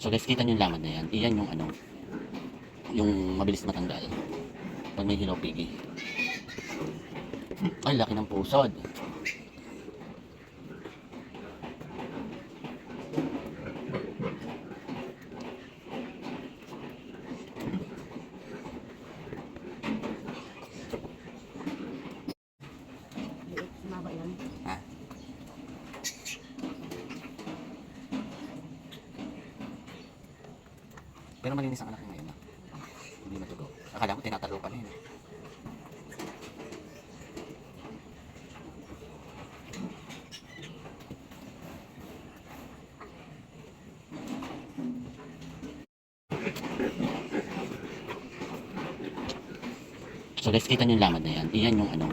So guys, kita nyo yung laman na yan. Iyan yung ano, yung mabilis matanggal. Pag may hilaw pigi. Ay, laki ng pusod. Ha? Pero malinis ang anak ko ngayon. Hindi matugo. Akala ko tinatalo pa na yun. So guys, kita nyo yung laman na yan. Iyan yung ano,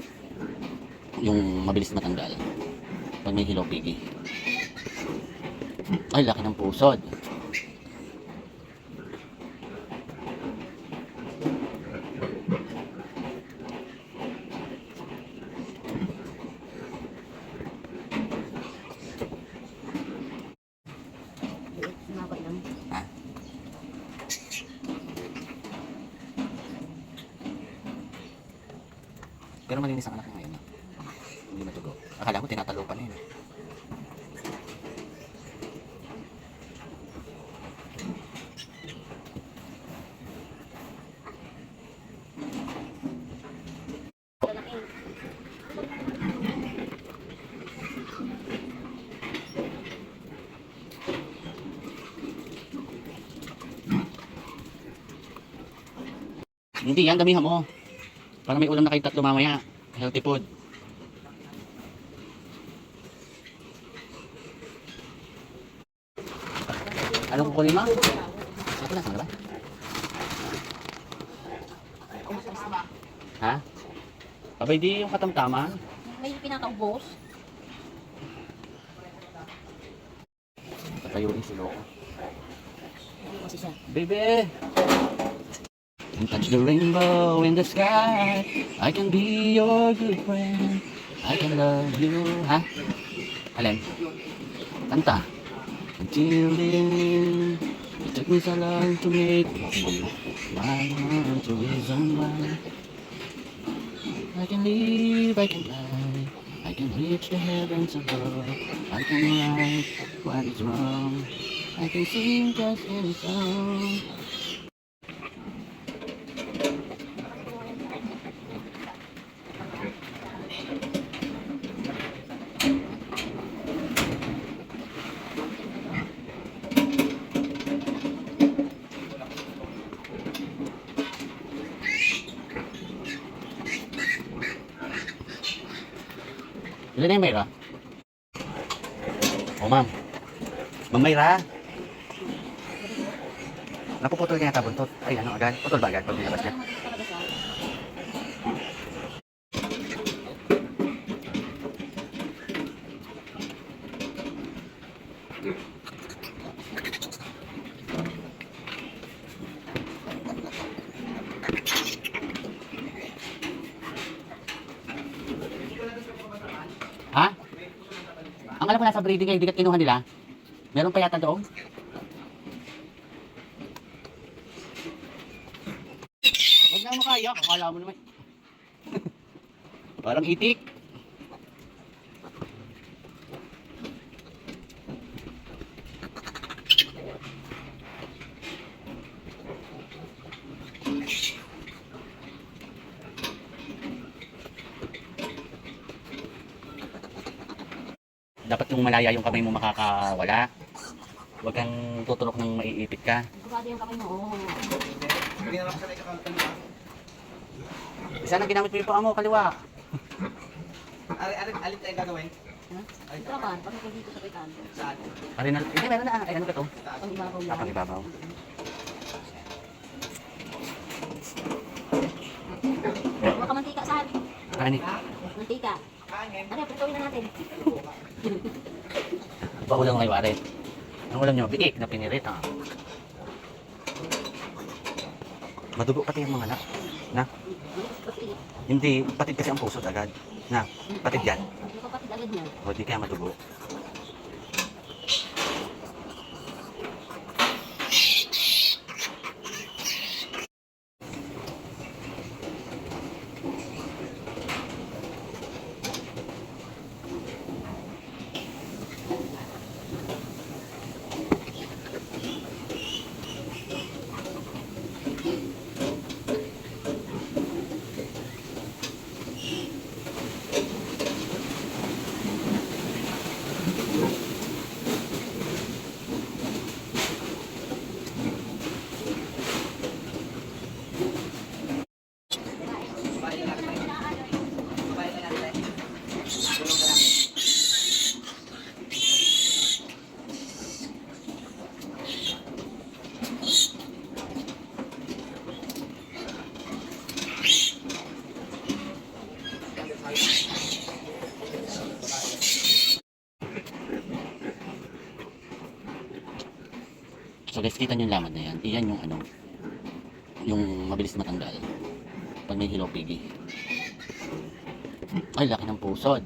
yung mabilis matanggal. Pag may hilaw pigi. Ay, laki ng pusod. Ha? Pero malinis ang anak ko ngayon. Hindi matugo. Akala ko tinatalo pa na yun. Hindi yan, damihan mo. Para may ulam na kayo tatlo mamaya. Healthy food. Anong kukunin mo? Ako na, ba? Ha? Abay di yung katamtaman. May pinakaubos. Patayuin si Loco. Kasi siya. Baby! And touch the rainbow in the sky. I can be your good friend. I can love you. Ha? Alin? Kanta. Until the end. It took me so long to make you my heart to reason why. I can live, I can fly. I can reach the heavens above. I can right what is wrong. I can sing just any song. Ilan na yung Mayra? O ma'am. Ma'am Mayra. Napuputol niya yata buntot. Ay ano agad? Putol ba agad pag nilabas niya? Ha? Ang alam ko nasa breeding ay hindi ka kinuha nila. Meron pa yata doon. Huwag na mo kaya. Akala mo naman. Parang itik. Dapat yung malaya yung kamay mo makakawala. Huwag kang tutulok ng maiipit ka. Sigurado yung kamay mo. Isa nang ginamit mo yung paa mo, kaliwa. Alin tayo gagawin? Ito naman, pag dito sa kaitan. Saan? Arinal, hindi meron na. Ay ano ka to? Pag ibabaw lang. Kapag ibabaw. Huwag ka mantika saan? Kani. Mantika. Ano, pituloy na natin. Paulang kayo, are. Ang ulam nyo, biik na pinirit, ha? Madugo pati yung mga anak. Na? Hindi, patid kasi ang pusod agad. Na, patid yan. Yung kapatid agad niya. O, di kaya madugo. So guys, kita nyo yung laman na yan. Iyan yung ano, yung mabilis matanggal pag may Hello Piggy. Ay, laki ng pusod.